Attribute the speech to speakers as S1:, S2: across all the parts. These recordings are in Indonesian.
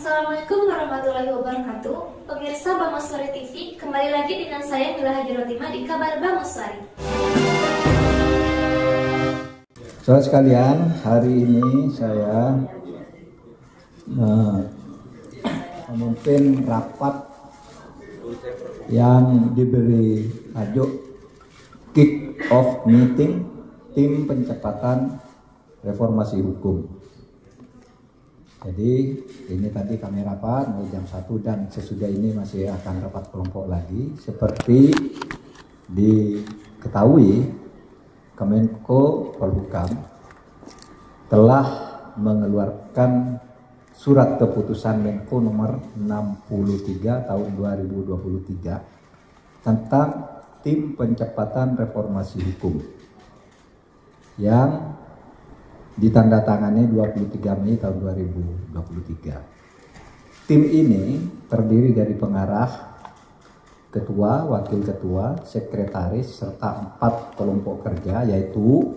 S1: Assalamualaikum warahmatullahi wabarakatuh. Pemirsa Bangoswari TV, kembali lagi dengan saya Mila Hajirotima di Kabar Bangoswari.
S2: Saudara sekalian, hari ini saya memimpin rapat yang diberi tajuk Kick Off Meeting Tim Percepatan Reformasi Hukum. Jadi ini tadi kami rapat mulai jam 1 dan sesudah ini masih akan rapat kelompok lagi. Seperti diketahui, Kemenko Polhukam telah mengeluarkan surat keputusan Menko nomor 63 tahun 2023 tentang Tim Percepatan Reformasi Hukum yang ditandatangani 23 Mei tahun 2023. Tim ini terdiri dari pengarah, ketua, wakil ketua, sekretaris, serta 4 kelompok kerja, yaitu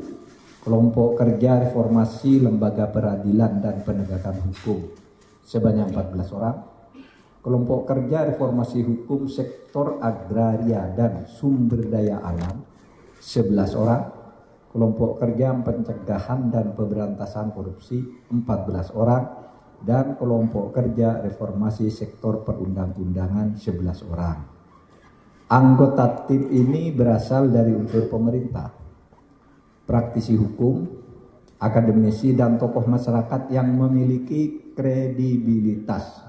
S2: kelompok kerja reformasi lembaga peradilan dan penegakan hukum sebanyak 14 orang, kelompok kerja reformasi hukum sektor agraria dan sumber daya alam 11 orang, kelompok kerja pencegahan dan pemberantasan korupsi 14 orang, dan kelompok kerja reformasi sektor perundang-undangan 11 orang. Anggota tim ini berasal dari unsur pemerintah, praktisi hukum, akademisi, dan tokoh masyarakat yang memiliki kredibilitas,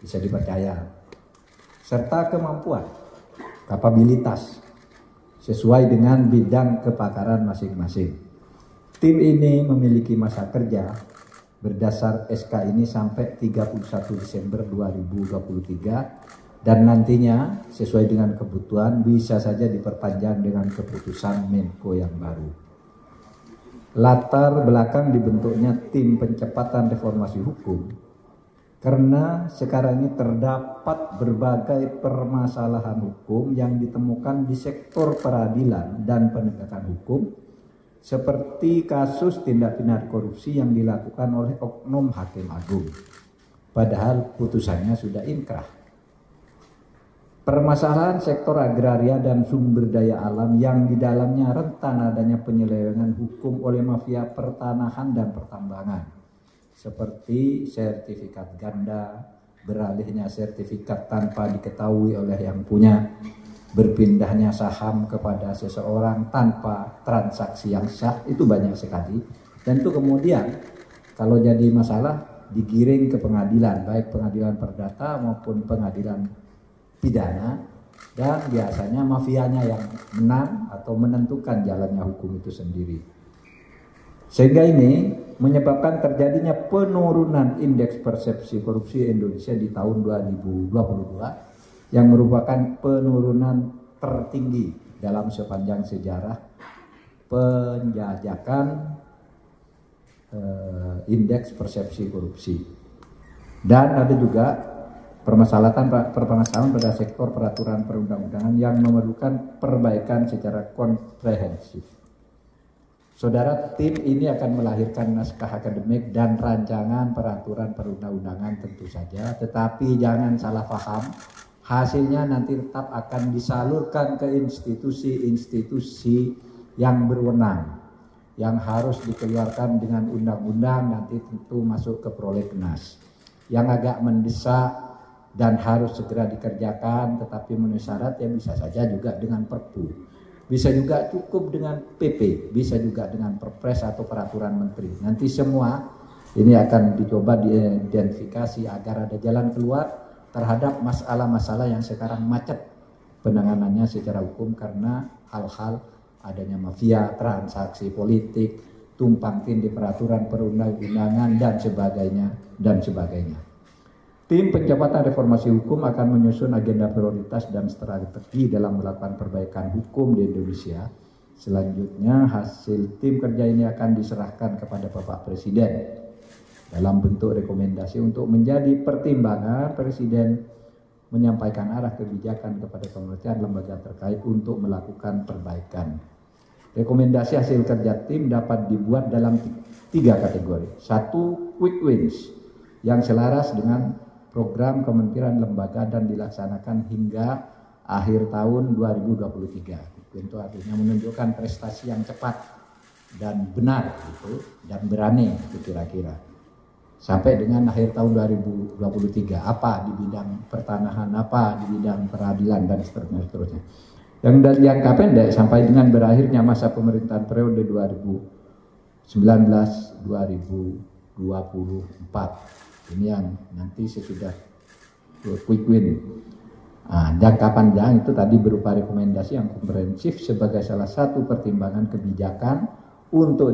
S2: bisa dipercaya, serta kemampuan, kapabilitas sesuai dengan bidang kepakaran masing-masing. Tim ini memiliki masa kerja berdasar SK ini sampai 31 Desember 2023 dan nantinya sesuai dengan kebutuhan bisa saja diperpanjang dengan keputusan Menko yang baru. Latar belakang dibentuknya Tim Percepatan Reformasi Hukum karena sekarang ini terdapat berbagai permasalahan hukum yang ditemukan di sektor peradilan dan penegakan hukum, seperti kasus tindak pidana korupsi yang dilakukan oleh oknum Hakim Agung, padahal putusannya sudah inkrah. Permasalahan sektor agraria dan sumber daya alam yang di dalamnya rentan adanya penyelewengan hukum oleh mafia pertanahan dan pertambangan, seperti sertifikat ganda, beralihnya sertifikat tanpa diketahui oleh yang punya, berpindahnya saham kepada seseorang tanpa transaksi yang sah, itu banyak sekali. Dan itu kemudian kalau jadi masalah digiring ke pengadilan, baik pengadilan perdata maupun pengadilan pidana, dan biasanya mafianya yang menang atau menentukan jalannya hukum itu sendiri. Sehingga ini menyebabkan terjadinya penurunan indeks persepsi korupsi Indonesia di tahun 2022 yang merupakan penurunan tertinggi dalam sepanjang sejarah penjajakan indeks persepsi korupsi. Dan ada juga permasalahan pada sektor peraturan perundang-undangan yang memerlukan perbaikan secara komprehensif. Saudara, tim ini akan melahirkan naskah akademik dan rancangan peraturan perundang-undangan tentu saja, tetapi jangan salah paham, hasilnya nanti tetap akan disalurkan ke institusi-institusi yang berwenang, yang harus dikeluarkan dengan undang-undang, nanti tentu masuk ke prolegnas. Yang agak mendesak dan harus segera dikerjakan tetapi memenuhi syarat ya bisa saja juga dengan Perpu. Bisa juga cukup dengan PP, bisa juga dengan Perpres atau peraturan menteri. Nanti semua ini akan dicoba diidentifikasi agar ada jalan keluar terhadap masalah-masalah yang sekarang macet penanganannya secara hukum karena hal-hal adanya mafia, transaksi politik, tumpang tindih peraturan perundang-undangan dan sebagainya. Tim Percepatan Reformasi Hukum akan menyusun agenda prioritas dan strategi dalam melakukan perbaikan hukum di Indonesia. Selanjutnya hasil tim kerja ini akan diserahkan kepada Bapak Presiden dalam bentuk rekomendasi untuk menjadi pertimbangan Presiden menyampaikan arah kebijakan kepada kementerian lembaga terkait untuk melakukan perbaikan. Rekomendasi hasil kerja tim dapat dibuat dalam 3 kategori. 1, quick wins, yang selaras dengan program kementerian lembaga dan dilaksanakan hingga akhir tahun 2023. Itu artinya menunjukkan prestasi yang cepat dan benar gitu, dan berani itu kira-kira. Sampai dengan akhir tahun 2023, apa di bidang pertanahan, apa di bidang peradilan, dan seterusnya. Yang dari jangka pendek sampai dengan berakhirnya masa pemerintahan periode 2019-2024. Ini yang nanti sesudah quick win. Jangka panjang itu tadi berupa rekomendasi yang komprehensif sebagai salah satu pertimbangan kebijakan untuk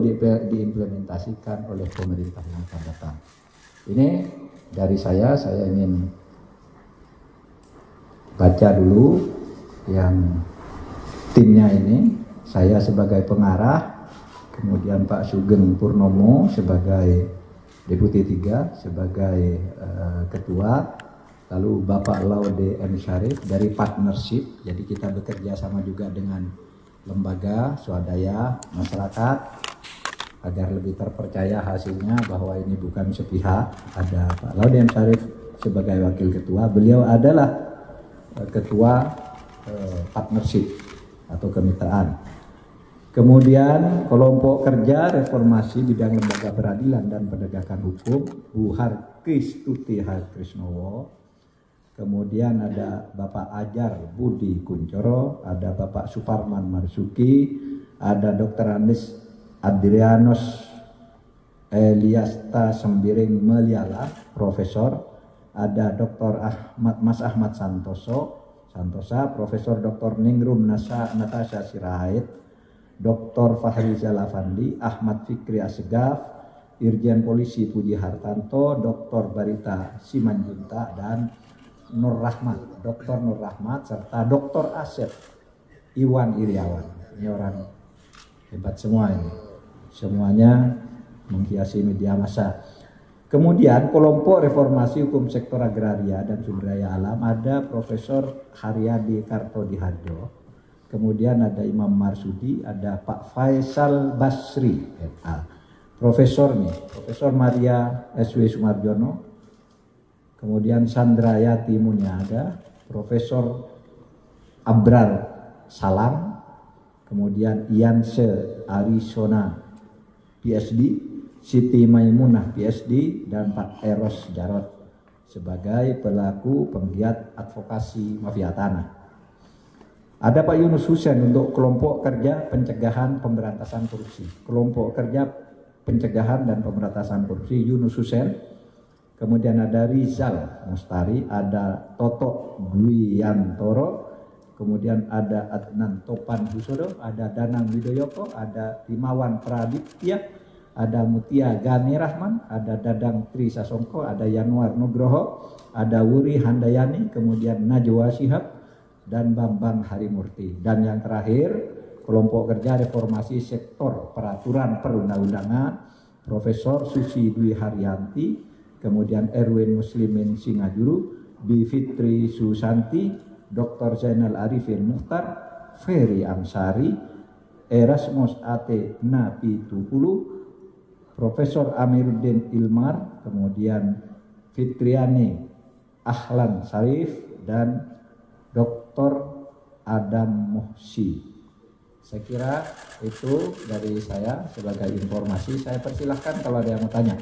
S2: diimplementasikan oleh pemerintah yang akan datang. Ini dari saya ingin baca dulu yang timnya ini. Saya sebagai pengarah, kemudian Pak Sugeng Purnomo sebagai Deputi 3 sebagai ketua, lalu Bapak Laude M. Syarif dari partnership. Jadi kita bekerja sama juga dengan lembaga swadaya masyarakat agar lebih terpercaya hasilnya bahwa ini bukan sepihak. Ada Pak Laude M. Syarif sebagai wakil ketua, beliau adalah ketua partnership atau kemitraan. Kemudian kelompok kerja reformasi bidang lembaga peradilan dan penegakan hukum, Bu Harkristuti Harkrisnowo. Kemudian ada Bapak Ajar Budi Kuncoro, ada Bapak Suparman Marsuki, ada Dr. Andes Adrianus Eliasta Sembiring Meliala, Profesor, ada Dr. Mas Ahmad Santosa, Profesor Dr. Ningrum Natasha Sirait, Dr. Fahrizal Afandi, Ahmad Fikri Asegaf, Irjen Polisi Puji Hartanto, Dr. Barita Simanjunta, dan Dr. Nur Rahmat, serta Dr. Asep Iwan Iriawan. Ini orang hebat semua ini. Semuanya menghiasi media massa. Kemudian kelompok reformasi hukum sektor agraria dan sumber daya alam ada Profesor Haryadi Kartodiharjo. Kemudian ada Imam Marsudi, ada Pak Faisal Basri, Profesor Maria S.W. Sumarjono, kemudian Sandrayati Munyada, Profesor Abrar Salam, kemudian Ianse Arizona PhD, Siti Maimunah PhD, dan Pak Eros Jarot sebagai pelaku penggiat advokasi mafia tanah. Ada Pak Yunus Husen untuk kelompok kerja pencegahan pemberantasan korupsi. Kelompok kerja pencegahan dan pemberantasan korupsi Yunus Husen. Kemudian ada Rizal Mustari, ada Toto Dwiantoro, kemudian ada Adnan Topan Husodo, ada Danang Widoyoko, ada Rimawan Pradipya, ada Mutia Gani Rahman, ada Dadang Tri Sasongko, ada Yanuar Nugroho, ada Wuri Handayani, kemudian Najwa Shihab, dan Bambang Harimurti. Dan yang terakhir, kelompok kerja reformasi sektor peraturan perundang-undangan, Profesor Susi Dwi Haryanti, kemudian Erwin Muslimin Singajuru, Bivitri Susanti, Dr. Zainal Arifin Mukhtar, Ferry Amsari, Erasmus A.T. Napitupulu, Profesor Amiruddin Ilmar, kemudian Fitriani Ahlan Sarif, dan Dr. Adam Muhsi. Saya kira itu dari saya sebagai informasi. Saya persilahkan kalau ada yang mau tanya.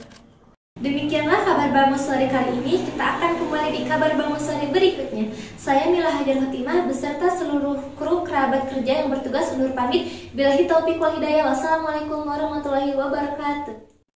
S1: Demikianlah kabar Bangun Sore kali ini. Kita akan kembali di kabar Bangun Sore berikutnya. Saya Mila Hajar Fatimah beserta seluruh kru kerabat kerja yang bertugas undur pamit. Billahi taufiq wal hidayah. Wassalamualaikum warahmatullahi wabarakatuh.